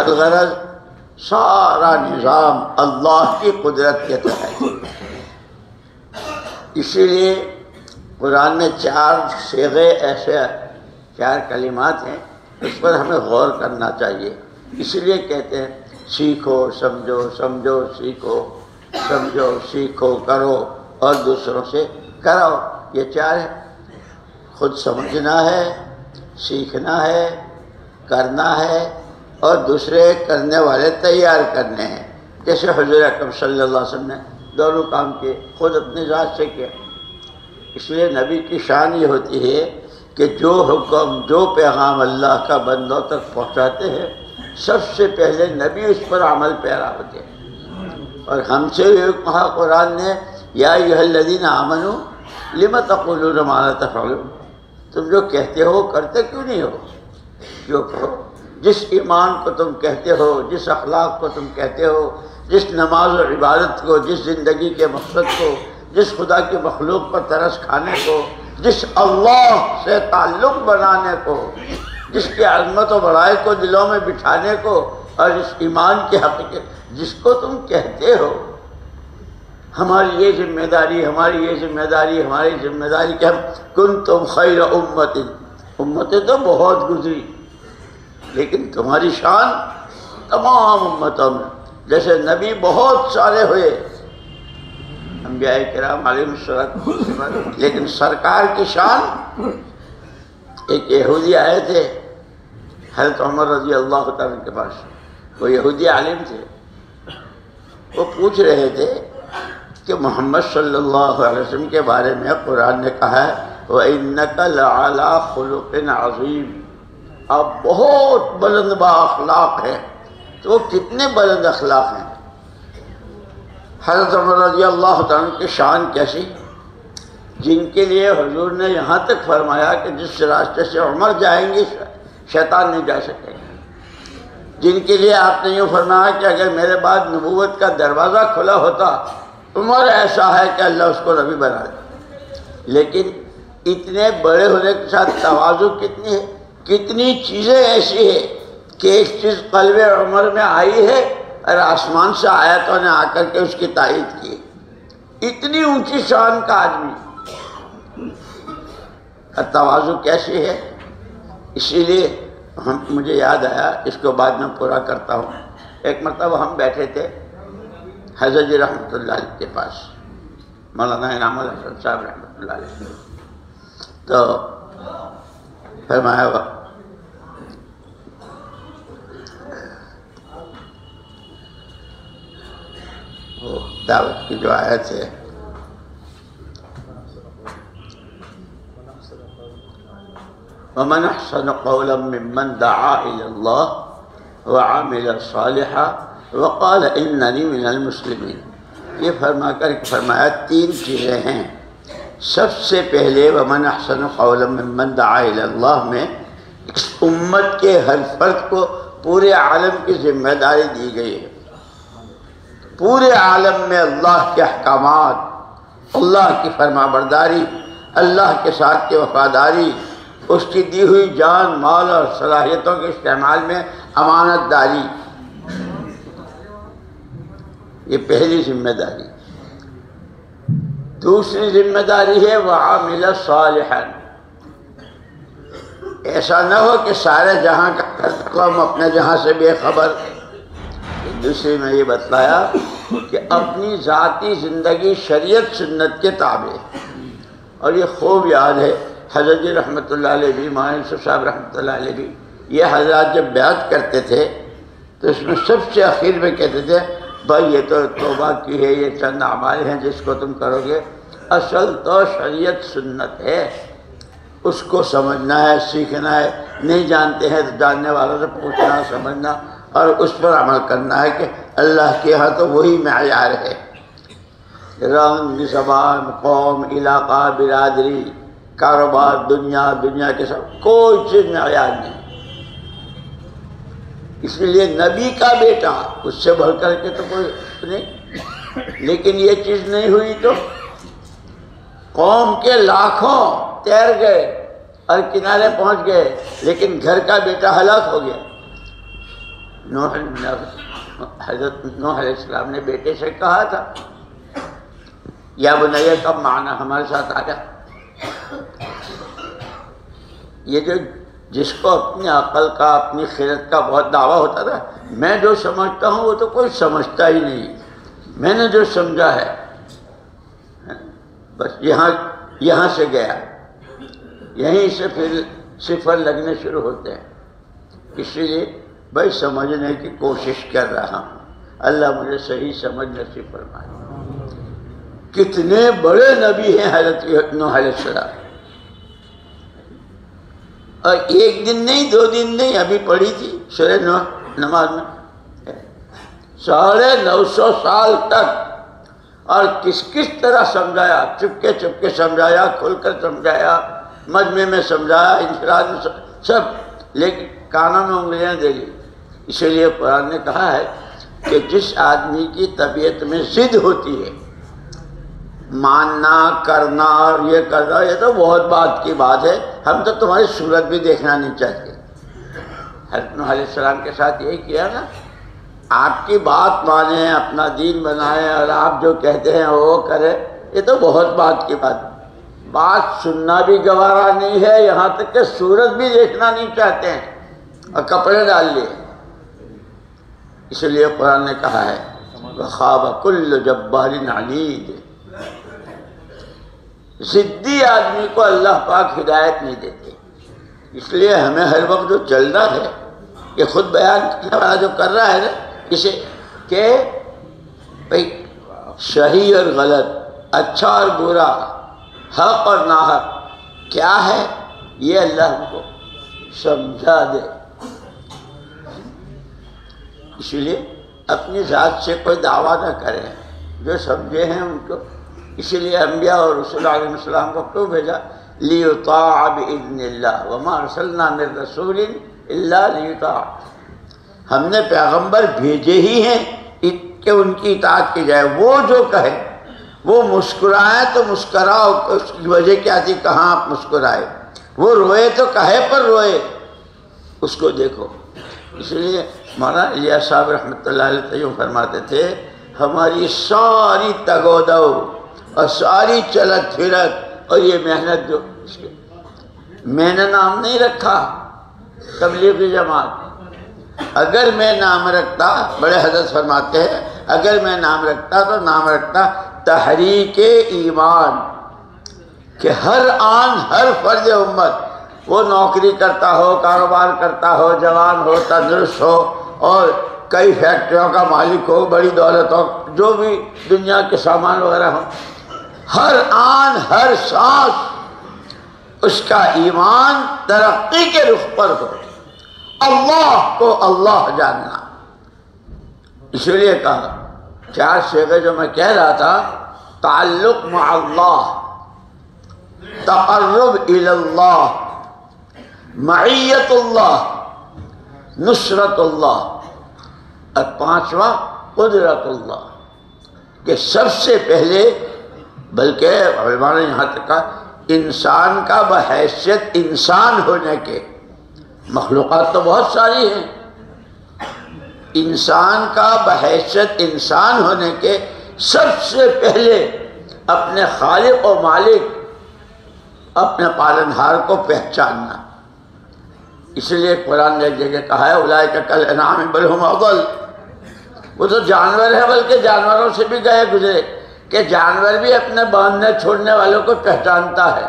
الغرض سارا نظام اللہ کی قدرت کے تحت۔ اسی لیے قرآن میں 4 صیغے ایسے 4 کلمات ہیں، اس پر ہمیں غور کرنا چاہیے۔ اس لیے کہتے ہیں سیکھو سمجھو، سمجھو سیکھو، سمجھو سیکھو کرو اور دوسروں سے کراؤ۔ یہ 4 ہے، خود سمجھنا ہے، سیکھنا ہے، کرنا ہے اور دوسرے کرنے والے تیار کرنے ہیں۔ جیسے حضور اکرم صلی اللہ علیہ وسلم نے دونوں کام کیے، خود اپنی ذات سے کیا۔ اس لیے نبی کی شان یہ ہوتی ہے کہ جو حکم جو پیغام اللہ کا بندوں تک پہنچاتے ہیں سب سے پہلے نبی اس پر عمل پیرا ہوتے ہیں۔ اور ہم سے کہا قرآن نے یا ایھا الذین آمنوا لم تقولون ما لا تفعلون، تم جو کہتے ہو کرتے کیوں نہیں ہو؟ کیوں کہو؟ جس ایمان کو تم کہتے ہو، جس اخلاق کو تم کہتے ہو، جس نماز و عبادت کو، جس زندگی کے مقصد کو، جس خدا کی مخلوق پر ترس کھانے کو، جس اللہ سے تعلق بنانے کو، جس کی عظمت و بڑائی کو دلوں میں بٹھانے کو اور اس ایمان کی حقیقت جس کو تم کہتے ہو، ہماری یہ ذمہ داری، ہماری یہ ذمہ داری، ہماری ذمہ داری کہ ہم کنتم خیر امتیں تو بہت گزری، لیکن تمہاری شان تمام امتوں میں، جیسے نبی بہت سارے ہوئے انبیاء کرام علیہم السلام، لیکن سرکار کی شان، ایک یہودی آئے تھے حضرت عمر رضی اللہ تعالیٰ کے پاس، وہ یہودی عالم تھے، وہ پوچھ رہے تھے کہ محمد صلی اللہ علیہ وسلم کے بارے میں قرآن نے کہا ہے وَإِنَّكَ لَعَلَىٰ خُلُقٍ عَظِيمٍ، آپ بہت بلند با اخلاق ہیں۔ تو وہ کتنے بلند اخلاق ہیں؟ حضرت عمر رضی اللہ تعالیٰ کی شان کیسی، جن کے لیے حضور نے یہاں تک فرمایا کہ جس راستے سے عمر جائیں گے شیطان نہیں جا سکے گا، جن کے لیے آپ نے یوں فرمایا کہ اگر میرے بعد نبوت کا دروازہ کھلا ہوتا، عمر ایسا ہے کہ اللہ اس کو نبی بنا دے۔ لیکن اتنے بڑے ہونے کے ساتھ تواضع کتنی ہے، کتنی چیزیں ایسی ہیں کہ ایک چیز قلب عمر میں آئی ہے اور آسمان سے آیتوں نے آ کر کے اس کی تائید کی، اتنی اونچی شان کا آدمی، تواضع کیسی ہے۔ اسی لیے مجھے یاد آیا، اس کو بعد میں پورا کرتا ہوں۔ ایک مرتبہ ہم بیٹھے تھے حضرت جی رحمۃ اللہ علیہ کے پاس، مولانا انعام الحسن صاحب رحمۃ اللہ علیہ، تو فرمایا وہ دعوت کی جو آیت ہے وَمَنْ أَحْسَنُ قَوْلًا مِّمَّنْ دَعَا إِلَى اللَّهِ وَعَمِلَ صَالِحًا وَقَالَ إِنَّنِي مِنَ الْمُسْلِمِينَ، یہ فرما کر فرمایا 3 چیزیں ہیں۔ سب سے پہلے وَمَنْ أَحْسَنُ قَوْلًا مِّمَّنْ دَعَا إِلَى اللَّهِ میں اس امت کے ہر فرد کو پورے عالم کی ذمہ داری دی گئی ہے۔ پورے عالم میں اللہ کے احکامات، اللہ کی فرما برداری، اللہ کے ساتھ کی وفاداری، اس کی دی ہوئی جان مال اور صلاحیتوں کے استعمال میں امانت داری، یہ پہلی ذمہ داری۔ دوسری ذمہ داری ہے وَعَمِلَ صَالِحًا، ایسا نہ ہو کہ سارے جہاں کا قوم اپنے جہاں سے بے خبر۔ دوسری میں یہ بتلایا کہ اپنی ذاتی زندگی شریعت سنت کے تابع، اور یہ خوب یاد ہے حضرت جی رحمۃ اللہ علیہ بھی، مولانا یوسف صاحب رحمۃ اللہ علیہ بھی، یہ حضرات جب بیعت کرتے تھے تو اس میں سب سے آخر میں کہتے تھے بھائی یہ تو توبہ کی ہے، یہ چند اعمال ہیں جس کو تم کرو گے، اصل تو شریعت سنت ہے، اس کو سمجھنا ہے، سیکھنا ہے، نہیں جانتے ہیں تو جاننے والوں سے پوچھنا، سمجھنا اور اس پر عمل کرنا ہے کہ اللہ کے ہاں تو وہی معیار ہے۔ رنگ، زبان، قوم، علاقہ، برادری، کاروبار، دنیا کے سب کوئی چیز معیار نہیں۔ اس لیے نبی کا بیٹا اس سے بڑھ کر کے تو کوئی نہیں، لیکن یہ چیز نہیں ہوئی تو قوم کے لاکھوں تیر گئے اور کنارے پہنچ گئے، لیکن گھر کا بیٹا ہلاک ہو گیا۔ حضرت نوح علیہ السلام نے بیٹے سے کہا تھا یا بنیا کب معنا ہمارے ساتھ آ جا. یہ جس کو اپنی عقل کا اپنی خیرت کا بہت دعویٰ ہوتا تھا، میں جو سمجھتا ہوں وہ تو کوئی سمجھتا ہی نہیں، میں نے جو سمجھا ہے بس یہاں سے گیا، یہیں سے پھر صفر لگنے شروع ہوتے ہیں. اسی لیے بھائی سمجھنے کی کوشش کر رہا ہوں، اللہ مجھے صحیح سمجھ نصیب فرمائے. کتنے بڑے نبی ہیں حضرت نوح علیہ السلام، اور ایک دن نہیں 2 دن نہیں، ابھی پڑھی تھی سورہ نوح نماز میں 950 سال تک. اور کس طرح سمجھایا، چپکے سمجھایا، کھل کر سمجھایا، مجمع میں سمجھایا، انفراد میں سب، لیکن کانوں میں انگلیاں دے لی. اسی لیے قرآن نے کہا ہے کہ جس آدمی کی طبیعت میں ضد ہوتی ہے، ماننا کرنا اور یہ کرنا، یہ تو بہت بات کی بات ہے، ہم تو تمہاری صورت بھی دیکھنا نہیں چاہتے. حضرت نوح علیہ السلام کے ساتھ یہی کیا نا، آپ کی بات مانیں، اپنا دین بنائیں، اور آپ جو کہتے ہیں وہ کریں، یہ تو بہت بات کی بات سننا بھی گوارا نہیں ہے، یہاں تک کہ صورت بھی دیکھنا نہیں چاہتے ہیں اور کپڑے ڈال لیے. اس لیے قرآن نے کہا ہے وَخَابَ كُلُّ جَبَّارٍ عَنِيدٍ. ضدی آدمی کو اللہ پاک ہدایت نہیں دیتے. اس لیے ہمیں ہر وقت جو چل رہا ہے، یہ خود بیان کرنے والا جو کر رہا ہے نا، اسے کہ بھئی صحیح اور غلط، اچھا اور برا، حق اور ناحق کیا ہے، یہ اللہ ہم کو سمجھا دے. اس لیے اپنی ذات سے کوئی دعویٰ نہ کریں، جو سمجھے ہیں ان کو. اسی لیے انبیاء اور رسول علیہ السلام کو کیوں بھیجا؟ لِيُطَاعَ بِإِذْنِ اللَّهِ وَمَا أَرْسَلْنَا مِن رَّسُولٍ إِلَّا لِيُطَاعَ. ہم نے پیغمبر بھیجے ہی ہیں کہ ان کی اطاعت کی جائے. وہ جو کہے، وہ مسکرائے تو مسکراؤ، اس کی وجہ کیا تھی، کہاں آپ مسکرائے. وہ روئے تو کہے پر روئے، اس کو دیکھو. اس لیے مولانا الیاس صاحب رحمۃ اللہ علیہ یوں فرماتے تھے، ہماری ساری تگ و دو اور ساری چلت پھرت اور یہ محنت جو میں نے نام نہیں رکھا تبلیغی جماعت، اگر میں نام رکھتا، بڑے حضرت فرماتے ہیں، اگر میں نام رکھتا تو نام رکھتا تحریک ایمان، کہ ہر آن ہر فرد امت، وہ نوکری کرتا ہو، کاروبار کرتا ہو، جوان ہو، تندرست ہو، اور کئی فیکٹریوں کا مالک ہو، بڑی دولت ہو، جو بھی دنیا کے سامان وغیرہ ہو، ہر آن ہر سانس اس کا ایمان ترقی کے رخ پر ہو، اللہ کو اللہ جاننا. اس لیے کہا 4 صیغے جو میں کہہ رہا تھا، تعلق مع اللہ، تقرب الی اللہ، معیت اللہ، نصرت اللہ، اور 5واں قدرت اللہ. کہ سب سے پہلے، بلکہ علماء نے یہاں تک کہا انسان کا بحیثیت انسان ہونے کے، مخلوقات تو بہت ساری ہیں، انسان کا بحیثیت انسان ہونے کے سب سے پہلے اپنے خالق و مالک، اپنے پالنہار کو پہچاننا. اس لیے قرآن نے ایک جگہ کہا ہے اولئک کالانعام بل ھم اضل. وہ تو جانور ہے، بلکہ جانوروں سے بھی گئے گزرے، کہ جانور بھی اپنے باندھنے چھوڑنے والوں کو پہچانتا ہے.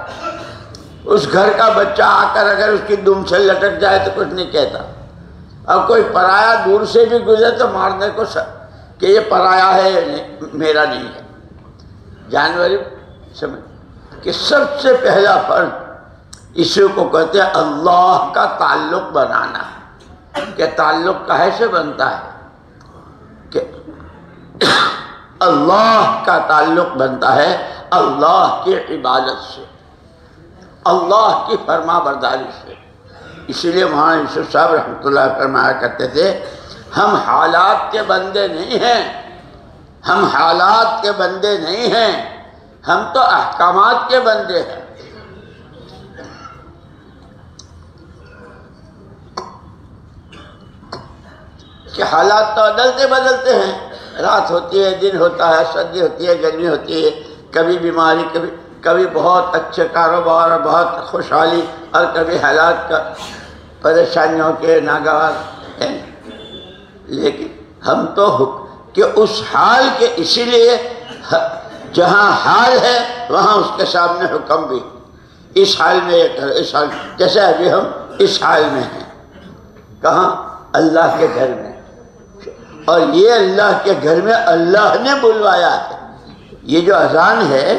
اس گھر کا بچہ آ کر اگر اس کی دم سے لٹک جائے تو کچھ نہیں کہتا، اور کوئی پرایا دور سے بھی گزرے تو مارنے کو کہ یہ پرایا ہے، میرا نہیں ہے. جانور سمجھ کہ سب سے پہلا فرض اسی کو کہتے ہیں اللہ کا تعلق بنانا. کہ تعلق کہے سے بنتا ہے؟ کہ اللہ کا تعلق بنتا ہے اللہ کی عبادت سے، اللہ کی فرما برداری سے. اسی لیے مولانا یوسف صاحب رحمۃ اللہ فرمایا کرتے تھے، ہم حالات کے بندے نہیں ہیں، ہم حالات کے بندے نہیں ہیں، ہم تو احکامات کے بندے ہیں. کہ حالات تو بدلتے بدلتے ہیں، رات ہوتی ہے، دن ہوتا ہے، سردی ہوتی ہے، گرمی ہوتی ہے، کبھی بیماری، کبھی بہت اچھے کاروبار اور بہت خوشحالی، اور کبھی حالات کا پریشانیوں کے ناگوار ہیں۔ لیکن ہم تو کہ اس حال کے، اسی لیے جہاں حال ہے وہاں اس کے سامنے حکم بھی، اس حال میں یہ کرو، اس حال، جیسے ابھی ہم اس حال میں ہیں، کہاں؟ اللہ کے گھر میں، اور یہ اللہ کے گھر میں اللہ نے بلوایا ہے۔ یہ جو اذان ہے،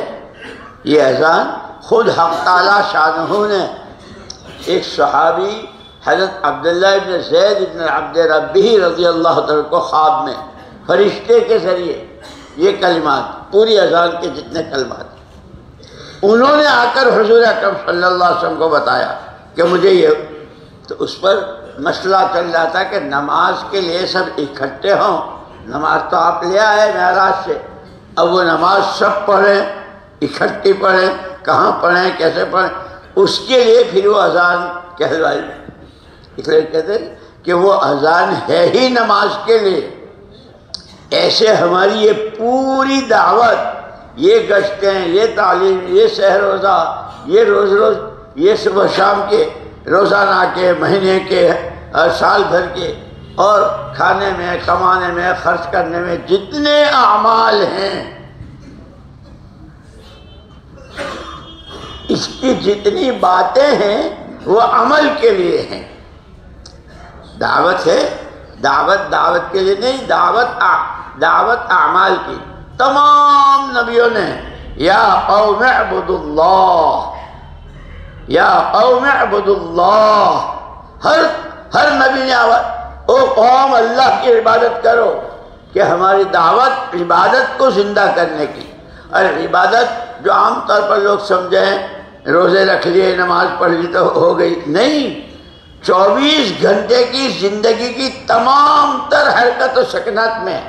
یہ اذان خود حق تعالیٰ شانہ نے، ایک صحابی حضرت عبداللہ ابن زید ابن عبد ربہ رضی اللہ عنہ کو خواب میں فرشتے کے ذریعے یہ کلمات، پوری اذان کے جتنے کلمات، انہوں نے آ کر حضور اکرم صلی اللہ علیہ وسلم کو بتایا کہ مجھے یہ، تو اس پر مسئلہ چل رہا تھا کہ نماز کے لیے سب اکٹھے ہوں، نماز تو آپ لے آئے معراج سے، اب وہ نماز سب پڑھیں، اکٹھی پڑھیں، کہاں پڑھیں، کیسے پڑھیں، اس کے لیے پھر وہ اذان کہلوائی۔ اس لیے کہتے ہیں کہ وہ اذان ہے ہی نماز کے لیے۔ ایسے ہماری یہ پوری دعوت، یہ گشتیں، یہ تعلیم، یہ سحر روزہ، یہ روز یہ صبح شام کے، روزانہ کے، مہینے کے، سال بھر کے، اور کھانے میں، کمانے میں، خرچ کرنے میں جتنے اعمال ہیں، اس کی جتنی باتیں ہیں وہ عمل کے لیے ہیں۔ دعوت ہے، دعوت کے لیے نہیں، دعوت اعمال کی۔ تمام نبیوں نے یا قوم اعبدوا اللہ، یا قوم اعبدوا اللہ، ہر نبی نے او قوم اللہ کی عبادت کرو، کہ ہماری دعوت عبادت کو زندہ کرنے کی۔ اور عبادت جو عام طور پر لوگ سمجھیں روزے رکھ لیے، نماز پڑھ لی تو ہو گئی، نہیں، 24 گھنٹے کی زندگی کی تمام تر حرکت و سکنات میں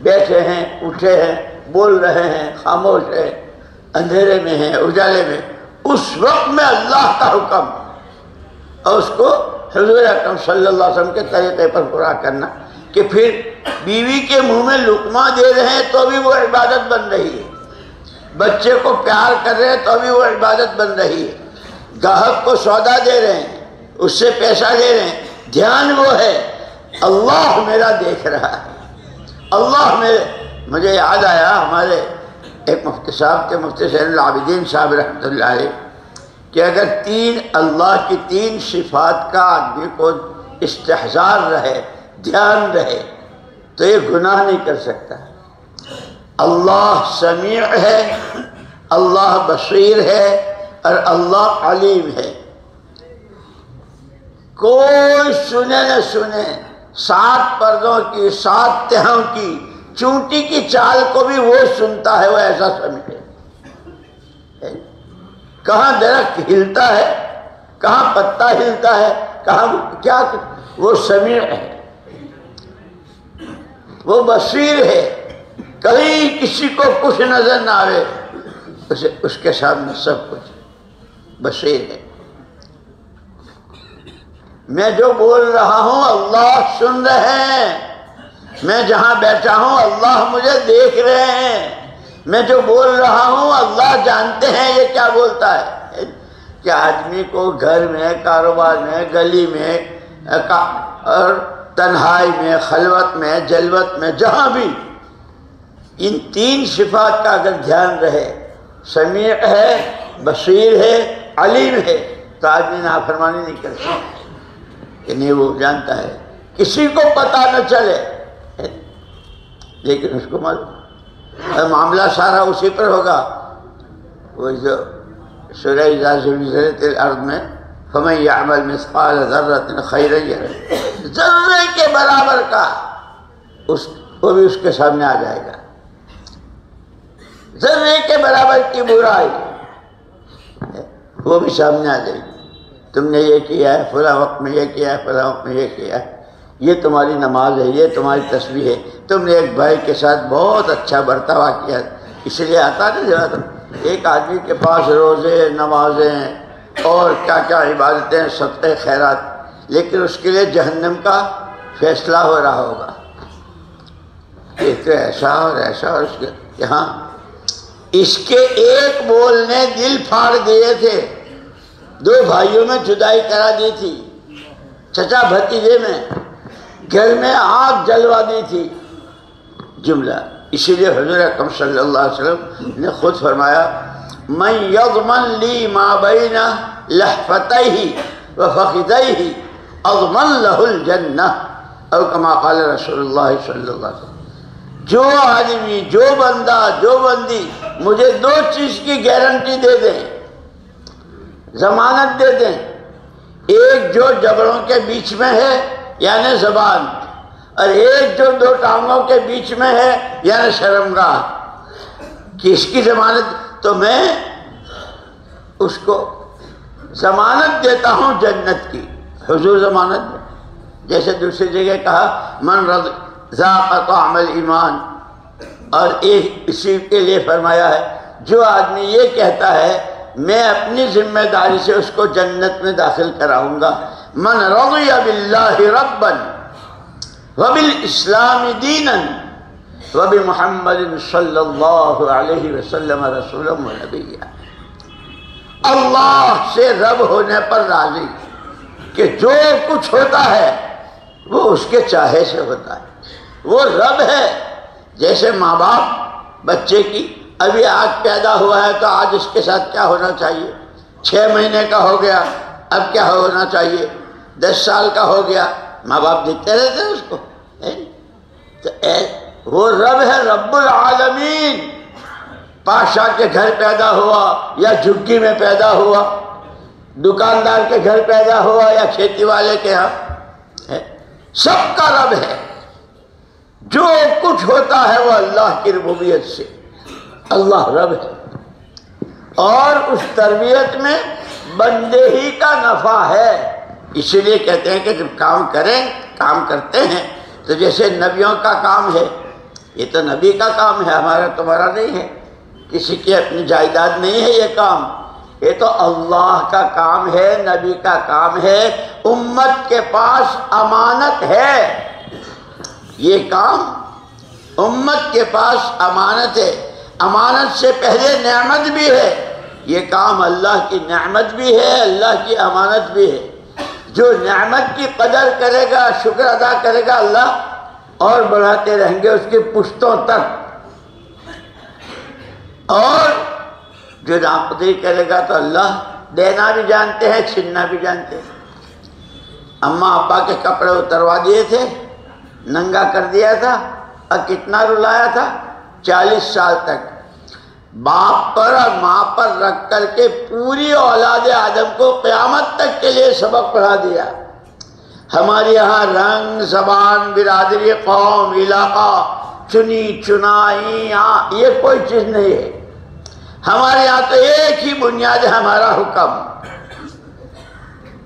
بیٹھے ہیں، اٹھے ہیں، بول رہے ہیں، خاموش ہیں، اندھیرے میں ہیں، اجالے میں، اس وقت میں اللہ کا حکم اور اس کو حضور اکرم صلی اللہ علیہ وسلم کے طریقے پر پورا کرنا، کہ پھر بیوی کے منہ میں لقمہ دے رہے ہیں تو بھی وہ عبادت بن رہی ہے، بچے کو پیار کر رہے ہیں تو بھی وہ عبادت بن رہی ہے، گاہک کو سودا دے رہے ہیں، اس سے پیسہ لے رہے ہیں، دھیان وہ ہے اللہ میرا دیکھ رہا ہے، اللہ میرے۔ مجھے یاد آیا ہمارے ایک مفتی صاحب تھے، مفتی زین العابدین صاحب رحمۃ اللہ علیہ، کہ اگر اللہ کی 3 صفات کا آدمی کو استحضار رہے، دھیان رہے، تو یہ گناہ نہیں کر سکتا۔ اللہ سمیع ہے، اللہ بصیر ہے، اور اللہ علیم ہے۔ کوئی سنے نہ سنے، 7 پردوں کی، 7 تہوں کی چونٹی کی چال کو بھی وہ سنتا ہے، وہ ایسا سمجھے۔ کہاں درخت ہلتا ہے، کہاں پتا ہلتا ہے، کہاں کیا، وہ سمیع ہے، وہ بصیر ہے۔ کہیں کسی کو کچھ نظر نہ آئے، اس کے سامنے سب کچھ بصیر ہے۔ میں جو بول رہا ہوں اللہ سن رہے ہیں، میں جہاں بیٹھا ہوں اللہ مجھے دیکھ رہے ہیں، میں جو بول رہا ہوں اللہ جانتے ہیں یہ کیا بولتا ہے۔ کہ آدمی کو گھر میں، کاروبار میں، گلی میں، اور تنہائی میں، خلوت میں، جلوت میں، جہاں بھی ان 3 صفات کا اگر دھیان رہے، سمیع ہے، بصیر ہے، علیم ہے، تو آدمی نافرمانی نہیں کر سکتا، کہ نہیں وہ جانتا ہے، کسی کو پتہ نہ چلے، لیکن اس کو معلوم، معاملہ سارا اسی پر ہوگا۔ وہ جو سورہ اذا زلزلت الارض میں فمن یعمل مثقال ذرۃ خیرا یرہ، ذرے کے برابر کا وہ بھی اس کے سامنے آ جائے گا، ذرے کے برابر کی برائی وہ بھی سامنے آ جائے گی۔ تم نے یہ کیا ہے، فلاں وقت میں یہ کیا ہے، فلاں وقت میں یہ کیا ہے، یہ تمہاری نماز ہے، یہ تمہاری تسبیح ہے، تم نے ایک بھائی کے ساتھ بہت اچھا برتاوا کیا، اس لیے آتا نا جب ایک آدمی کے پاس روزے، نمازیں اور کیا کیا عبادتیں، صدقے، خیرات، لیکن اس کے لیے جہنم کا فیصلہ ہو رہا ہوگا کہ تو ایسا اور ایسا، اور اس کے یہاں اس کے ایک بول نے دل پھاڑ دیے تھے، 2 بھائیوں میں جدائی کرا دی تھی، چچا بھتیجے میں، گھر میں آگ جلوا دی تھی جملہ۔ اسی لیے حضور اکرم صلی اللہ علیہ وسلم نے خود فرمایا من یضمن لی ما بین لحفتیہ وفخذیہ اضمن لہ الجنہ، او کما قال رسول اللہ صلی اللہ علیہ وسلم۔ جو آدمی، جو بندہ، جو بندی مجھے 2 چیز کی گارنٹی دے دیں، ضمانت دے دیں، ایک جو جبڑوں کے بیچ میں ہے یعنی زبان، اور ایک جو 2 ٹانگوں کے بیچ میں ہے یعنی شرمگاہ، کس کی ضمانت؟ تو میں اس کو ضمانت دیتا ہوں جنت کی۔ حضور ضمانت دے، جیسے دوسری جگہ کہا من ذاق طعم الایمان، اور اسی کے لیے فرمایا ہے جو آدمی یہ کہتا ہے میں اپنی ذمہ داری سے اس کو جنت میں داخل کراؤں گا، من رضی باللہ ربا وبالاسلام دینا وبمحمد صلی اللہ علیہ وسلم رسولا ونبیا، اللہ سے رب ہونے پر راضی کہ جو کچھ ہوتا ہے وہ اس کے چاہے سے ہوتا ہے، وہ رب ہے۔ جیسے ماں باپ بچے کی ابھی آج پیدا ہوا ہے تو آج اس کے ساتھ کیا ہونا چاہیے، 6 مہینے کا ہو گیا اب کیا ہونا چاہیے، 10 سال کا ہو گیا، ماں باپ دیکھتے رہتے ہیں اس کو، تو وہ رب ہے، رب العالمین۔ پادشاہ کے گھر پیدا ہوا یا جھگی میں پیدا ہوا، دکاندار کے گھر پیدا ہوا یا کھیتی والے کے ہاں، سب کا رب ہے۔ جو کچھ ہوتا ہے وہ اللہ کی ربوبیت سے، اللہ رب ہے، اور اس تربیت میں بندے ہی کا نفع ہے۔ اسی لیے کہتے ہیں کہ جب کام کرتے ہیں تو جیسے نبیوں کا کام ہے، یہ تو نبی کا کام ہے، ہمارا تمہارا نہیں ہے، کسی کی اپنی جائیداد نہیں ہے یہ کام، یہ تو اللہ کا کام ہے، نبی کا کام ہے، امت کے پاس امانت ہے، یہ کام امت کے پاس امانت ہے، امانت سے پہلے نعمت بھی ہے، یہ کام اللہ کی نعمت بھی ہے، اللہ کی امانت بھی ہے۔ جو نعمت کی قدر کرے گا، شکر ادا کرے گا، اللہ اور بڑھاتے رہیں گے اس کی پشتوں تک، اور جو ناقدری کرے گا تو اللہ دینا بھی جانتے ہیں، چھیننا بھی جانتے ہیں۔ اماں ابا کے کپڑے اتروا دیے تھے، ننگا کر دیا تھا، اور کتنا رلایا تھا، 40 سال تک باپ پر اور ماں پر رکھ کر کے پوری اولاد آدم کو قیامت تک کے لیے سبق پڑھا دیا۔ ہمارے یہاں رنگ، زبان، برادری، قوم، علاقہ، چنی چنائی یہ کوئی چیز نہیں ہے، ہمارے یہاں تو ایک ہی بنیاد ہے، ہمارا حکم،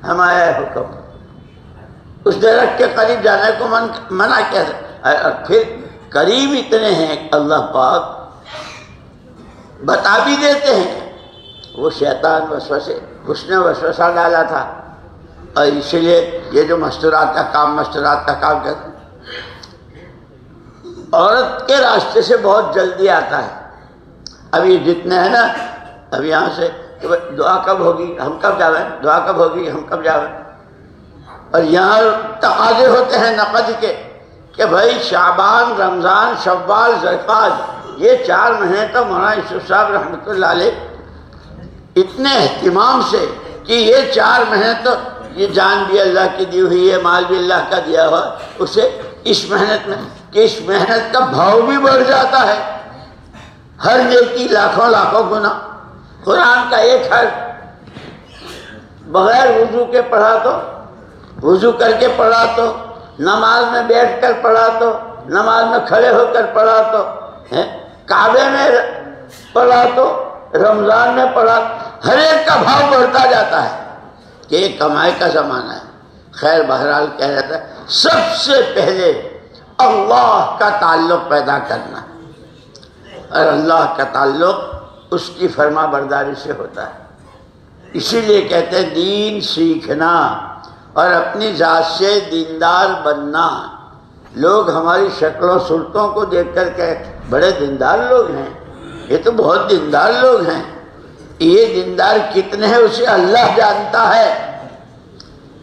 ہمارا حکم۔ اس درخت کے قریب جانے کو منع کیا تھا، اور پھر قریب اتنے ہیں اللہ پاک بتا بھی دیتے ہیں، وہ شیطان وسوسے، اس نے وسوسہ ڈالا تھا، اور اسی لیے یہ جو مستورات کا کام کرتے ہیں، عورت کے راستے سے بہت جلدی آتا ہے۔ اب یہ جتنے ہیں نا، اب یہاں سے دعا کب ہوگی، ہم کب جاویں، دعا کب ہوگی، ہم کب جاویں، اور یہاں تقاضے ہوتے ہیں نقد کے کہ بھائی شعبان، رمضان، شوال، ذوالقعدہ، یہ 4 مہینے تو مولانا یوسف صاحب رحمۃ اللہ علیہ اتنے اہتمام سے کہ یہ 4 مہینے تو یہ جان بھی اللہ کی دی ہوئی ہے، مال بھی اللہ کا دیا ہوا، اسے اس محنت میں کہ اس محنت کا بھاؤ بھی بڑھ جاتا ہے، ہر نیکی لاکھوں گنا۔ قرآن کا ایک حرف بغیر وضو کے پڑھا تو، وضو کر کے پڑھا تو، نماز میں بیٹھ کر پڑھا تو، نماز میں کھڑے ہو کر پڑھا تو، کعبے میں پڑھا تو، رمضان میں پڑھا، ہر ایک کا بھاؤ بڑھتا جاتا ہے کہ یہ کمائی کا زمانہ ہے۔ خیر بہرحال کہہ رہا تھا سب سے پہلے اللہ کا تعلق پیدا کرنا، اور اللہ کا تعلق اس کی فرما برداری سے ہوتا ہے۔ اسی لیے کہتے ہیں دین سیکھنا اور اپنی ذات سے دیندار بننا۔ لوگ ہماری شکل و صورتوں کو دیکھ کر کہ بڑے دیندار لوگ ہیں، یہ تو بہت دیندار لوگ ہیں، یہ دیندار کتنے ہیں اسے اللہ جانتا ہے۔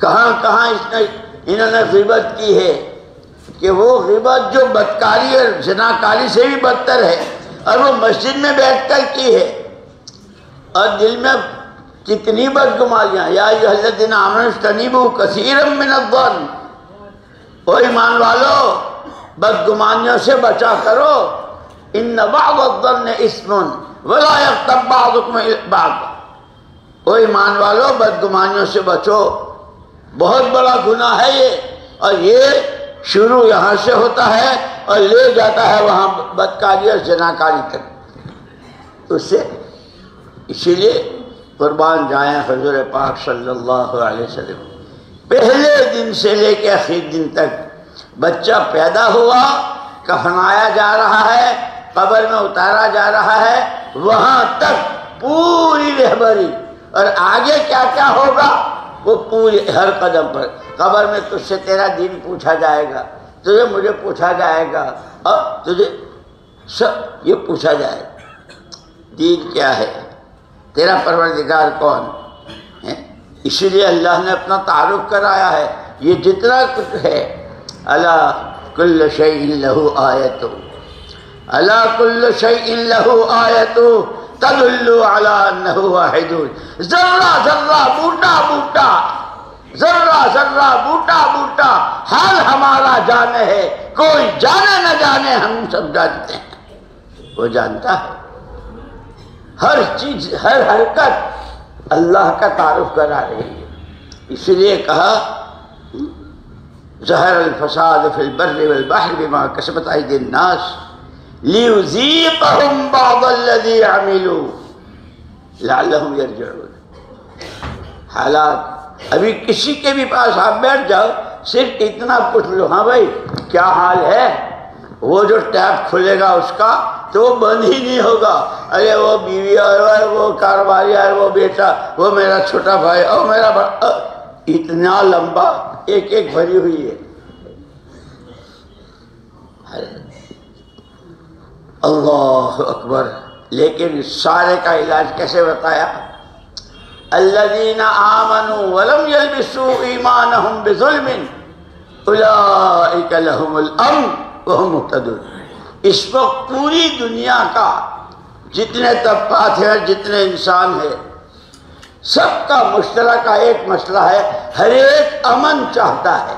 کہاں کہاں انہوں نے غیبت کی ہے، کہ وہ غیبت جو بدکاری اور زناکاری سے بھی بدتر ہے، اور وہ مسجد میں بیٹھ کر کی ہے، اور دل میں کتنی بدگمانیاں۔ یا ایھا الذین آمنوا اجتنبوا کثیرا من الظن، او ایمان والو بدگمانیوں سے بچا کرو۔ ان بعض الظن اثم ولا یغتب بعضکم بعضا، او ایمان والو بدگمانیوں سے بچو، بہت بڑا گناہ ہے یہ، اور یہ شروع یہاں سے ہوتا ہے اور لے جاتا ہے وہاں بدکاری اور زناکاری تک۔ اسی لیے قربان جائیں حضور پاک صلی اللہ علیہ وسلم، پہلے دن سے لے کے آخری دن تک بچہ پیدا ہوا، کفنایا جا رہا ہے، قبر میں اتارا جا رہا ہے، وہاں تک پوری رہبری، اور آگے کیا کیا ہوگا وہ پوری ہر قدم پر۔ قبر میں تجھ سے تیرا دین پوچھا جائے گا، تجھے مجھے پوچھا جائے گا، اور تجھے سب یہ پوچھا جائے گا دین کیا ہے، تیرا پروردگار کون ہے۔ اسی لیے اللہ نے اپنا تعارف کرایا ہے، یہ جتنا کچھ ہے، الا کل شیء لہ آیۃ، الا کل شیء لہ آیۃ تدل علی انہ واحد۔ ذرہ ذرہ بوٹا بوٹا، ذرہ ذرہ بوٹا بوٹا، حال ہمارا جانے ہے، کوئی جانے نہ جانے ہم سب جانتے ہیں، وہ جانتا ہے ہر چیز، ہر حرکت اللہ کا تعارف کرا رہی ہے۔ اس لیے کہا ظہر الفساد فی البر والبحر بما کسبت ایدی الناس لیذیقہم بعض الذی عملوا لعلہم یرجعون۔ حالات ابھی کسی کے بھی پاس آپ بیٹھ جاؤ، صرف اتنا پوچھ لو، ہاں بھائی کیا حال ہے، وہ جو ٹیپ کھلے گا اس کا تو وہ بند ہی نہیں ہوگا۔ ارے وہ بیوی اور وہ کاروباری اور وہ بیٹا، وہ میرا چھوٹا بھائی اور میرا بڑا، اتنا لمبا ایک ایک بھری ہوئی ہے۔ اللہ اکبر۔ لیکن اس سارے کا علاج کیسے بتایا؟ الذین آمنوا ولم یلبسوا ایمانہم بظلم اولئک لہم الامن وہم مہتدون۔ اس وقت پوری دنیا کا جتنے طبقات ہیں، جتنے انسان ہیں، سب کا مشترکہ ایک مسئلہ ہے، ہر ایک امن چاہتا ہے،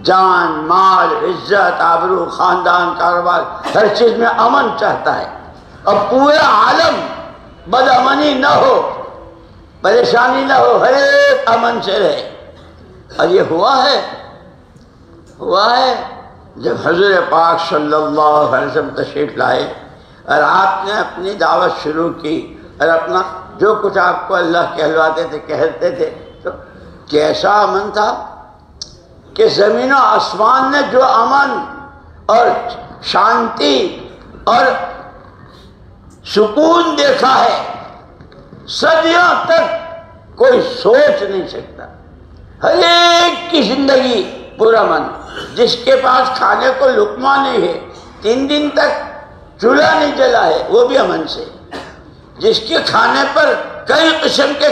جان مال عزت آبرو خاندان کاروبار ہر چیز میں امن چاہتا ہے، اور پورا عالم بدامنی نہ ہو، پریشانی نہ ہو، ہر ایک امن سے رہے۔ اور یہ ہوا ہے جب حضور پاک صلی اللہ علیہ وسلم تشریف لائے اور آپ نے اپنی دعوت شروع کی، اور اپنا جو کچھ آپ کو اللہ کہلواتے تھے کہتے تھے، تو کیسا امن تھا کہ زمین و آسمان نے جو امن اور شانتی اور سکون دیکھا ہے، صدیوں تک کوئی سوچ نہیں سکتا۔ ہر ایک کی زندگی پورا من، جس کے پاس کھانے کو لقمہ نہیں ہے، 3 دن تک چولہا نہیں جلا ہے، وہ بھی امن سے، جس کے کھانے پر کئی قسم کے